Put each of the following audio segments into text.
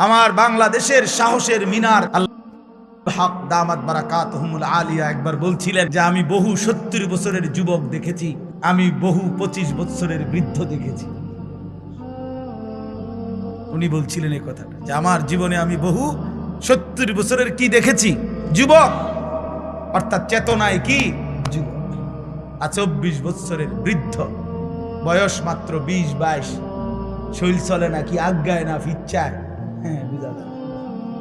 আমার বাংলাদেশের সাহসের মিনার হক দামাত বারাকাতুহুমুল আলিয়া একবার বলছিলেন যে আমি বহু 70 বছরের যুবক দেখেছি, আমি বহু 25 বছরের বৃদ্ধ দেখেছি। উনি বলছিলেন এই কথাটা যে আমার জীবনে আমি বহু 70 বছরের কি দেখেছি, যুবক, অর্থাৎ চেতনায় কি যুবক, আর 24 বছরের বৃদ্ধ, বয়স মাত্র 20-22, শৈল চলে না, কি আজ্ঞায় না ফিচ্ছায়, হ্যাঁ বুঝা যায়,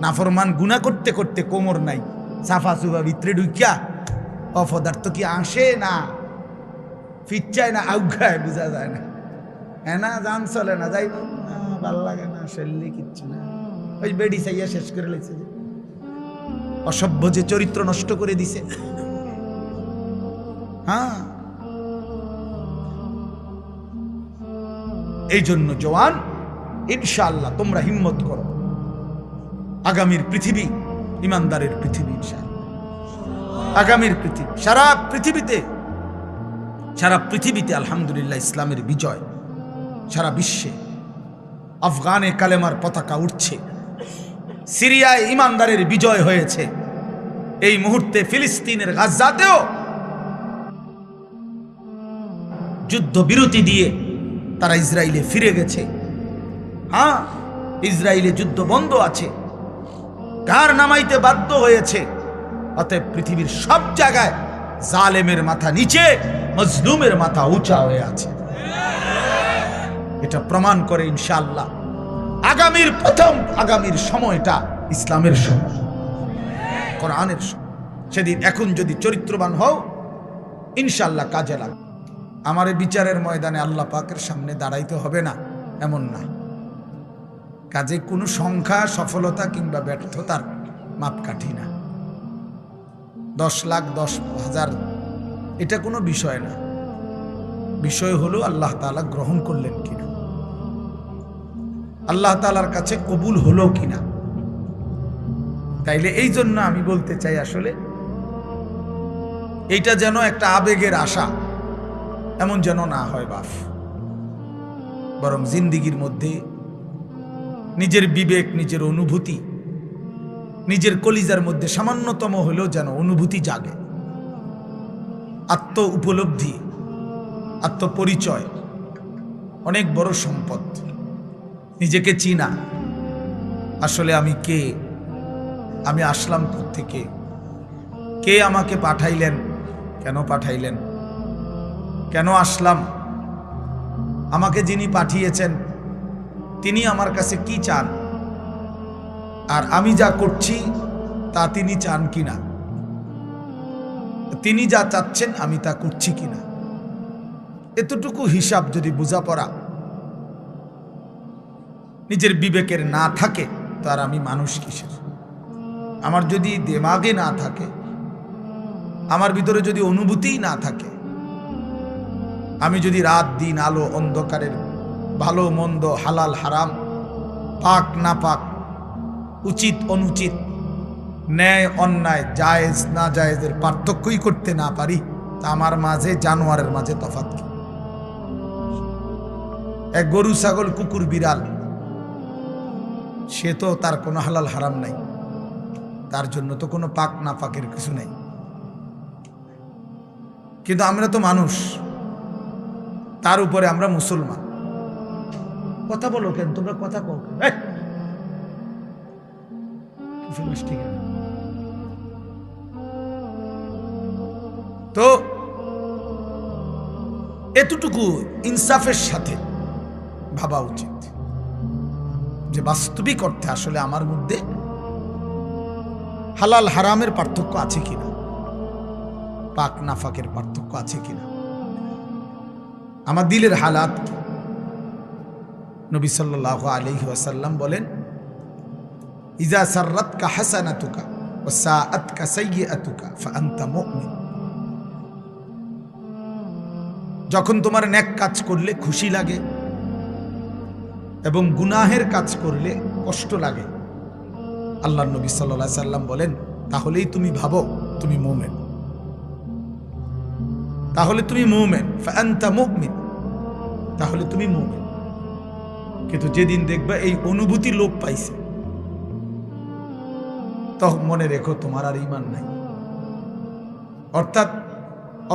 নাফরমান গুনাহ করতে করতে কোমর নাই, সাফা সুফা ভিতরে ঢুকিয়া অপদার্থ কি আসে না, ফিচ্ছায় না, আজ্ঞায় বুঝা যায় না, হ্যাঁ না, জান চলে না, যাই ভাল লাগে না, শরীরে কিচ্ছু না, ওই বেডি চাইয়া শেষ করে লেগেছে, যে অসভ্য যে চরিত্র নষ্ট করে দিছে। হ্যাঁ, এই জন্য জওয়ান, ইনশাআল্লাহ তোমরা হিম্মত করো, আগামীর পৃথিবী ইমানদারের পৃথিবী, ইনশাআল্লাহ আগামীর পৃথিবী, সারা পৃথিবীতে আলহামদুলিল্লাহ ইসলামের বিজয়, সারা বিশ্বে আফগানে কালেমার পতাকা উঠছে, সিরিয়ায় ইমানদারের বিজয় হয়েছে, এই মুহূর্তে ফিলিস্তিনের গাজাতেও যুদ্ধ বিরতি দিয়ে তারা ইসরায়েলে ফিরে গেছে। হ্যাঁ, ইসরায়েলে যুদ্ধ বন্ধ আছে, কার নামাইতে বাধ্য হয়েছে। অতএব পৃথিবীর সব জায়গায় জালেমের মাথা নিচে, মজলুমের মাথা উঁচা হয়ে আছে। এটা প্রমাণ করে ইনশাআল্লাহ আগামীর সময়টা ইসলামের সময়, কোরআনের সময়। সেদিন এখন যদি চরিত্রবান হও, ইনশাআল্লাহ কাজে লাগবে। আমার বিচারের ময়দানে আল্লাহ পাকের সামনে দাঁড়াইতে হবে না এমন না, কাজে কোনো সংখ্যা, সফলতা কিংবা ব্যর্থতার মাপকাঠি না। 10 লাখ 10,000 এটা কোনো বিষয় না, বিষয় হলো আল্লাহ তাআলা গ্রহণ করলেন কিনা, আল্লাহ তাআলার কাছে কবুল হলো কিনা। তাইলে এই জন্য আমি বলতে চাই, আসলে এইটা যেন একটা আবেগের আশা এমন যেন না হয় বাপ, বরং জিন্দিগির মধ্যে নিজের বিবেক, নিজের অনুভূতি, নিজের কলিজার মধ্যে সামান্যতম হলেও যেন অনুভূতি জাগে, আত্ম উপলব্ধি, আত্মপরিচয় অনেক বড় সম্পদ। নিজেকে চিনা, আসলে আমি কে, আমি আসলাম কোত্থেকে, কে আমাকে পাঠাইলেন, কেন পাঠাইলেন, কেন আসলাম, আমাকে যিনি পাঠিয়েছেন তিনি আমার কাছে কি চান, আর আমি যা করছি তা তিনি চান কিনা, তিনি যা চাচ্ছেন আমি তা করছি কিনা। এতটুকু হিসাব যদি বোঝাপড়া নিজের বিবেকের না থাকে, তো আর আমি মানুষ কিসের। আমার যদি দেমাগে না থাকে, আমার ভিতরে যদি অনুভূতিই না থাকে, আমি যদি রাত দিন আলো অন্ধকারের, ভালো মন্দ, হালাল হারাম, পাক না পাক, উচিত অনুচিত, ন্যায় অন্যায়, জায়েজ না জায়েজের পার্থক্যই করতে না পারি, তা আমার মাঝে জানোয়ারের মাঝে তফাৎ কি? এক গরু, ছাগল, কুকুর, বিড়াল, সে তো তার কোনো হালাল হারাম নাই, তার জন্য তো কোনো পাক না পাকের কিছু নাই। কিন্তু আমরা তো মানুষ, তার উপরে আমরা মুসলমান। কথা বলো কেন তোমরা, কথা কও কেন? তো এতটুকু ইনসাফের সাথে ভাবা উচিত যে বাস্তবিক অর্থে আসলে আমার মধ্যে হালাল হারামের পার্থক্য আছে কিনা, পাক নাফাকের পার্থক্য আছে কিনা, আমার দিলের হালাত কি। নবী সাল্লাল্লাহু আলাইহি ওয়াসাল্লাম বলেন, ইজা সাররাতকা হাসানাতুকা ওয়া সাআতকা সাইয়্যাতুকা ফাআনতা মুমিন। যখন তোমার নেক কাজ করলে খুশি লাগে এবং গুনাহের কাজ করলে কষ্ট লাগে, আল্লাহর নবী সাল্লাল্লাহু আলাইহি সাল্লাম বলেন, তাহলেই তুমি ভাবো তুমি মুমিন, তাহলে তুমি মুমিন, ফাআনতা মুমিন, তাহলে তুমি মুমিন। কিন্তু যেদিন দেখবা এই অনুভূতি লোপ পাইছে, তো মনে রেখো তোমার আর ঈমান নাই। অর্থাৎ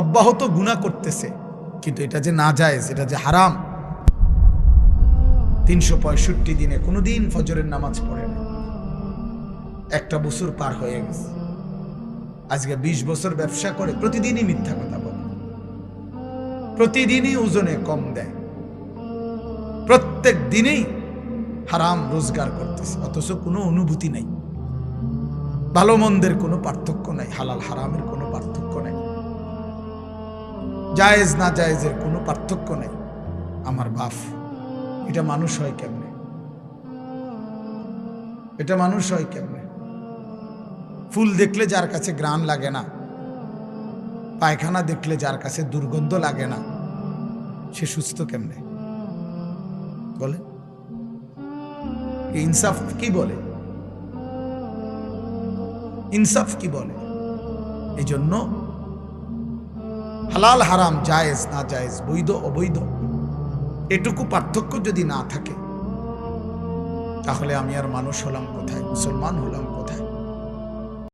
অব্যাহত গুনাহ করতেছে, কিন্তু এটা যে নাজায়েজ, এটা যে হারাম। 365 দিনে কোনোদিন ফজরের নামাজ পড়ে না, একটা বছর পার হয়ে গেছে। আজকে 20 বছর ব্যবসা করে, প্রতিদিনই মিথ্যা কথা বলে, প্রতিদিনই ওজনে কম দেয়, প্রত্যেক দিনেই হারাম রোজগার করতেছে, অথচ কোনো অনুভূতি নাই, ভালো মন্দের কোনো পার্থক্য নাই, হালাল হারামের কোনো পার্থক্য নাই, জায়েজ না জায়েজের কোনো পার্থক্য নাই। আমার বাপ, এটা মানুষ হয় কেমনে? এটা মানুষ হয় কেমনে? ফুল দেখলে যার কাছে ঘ্রাণ লাগে না, পায়খানা দেখলে যার কাছে দুর্গন্ধ লাগে না, সে সুস্থ কেমনে বলে? ইনসাফ কি বলে? ইনসাফ কি বলে? এই জন্য হালাল হারাম, জায়েজ না জায়েজ, বৈধ অবৈধ, এটুকু পার্থক্য যদি না থাকে, তাহলে আমি আর মানুষ হলাম কোথায়, মুসলমান হলাম কোথায়?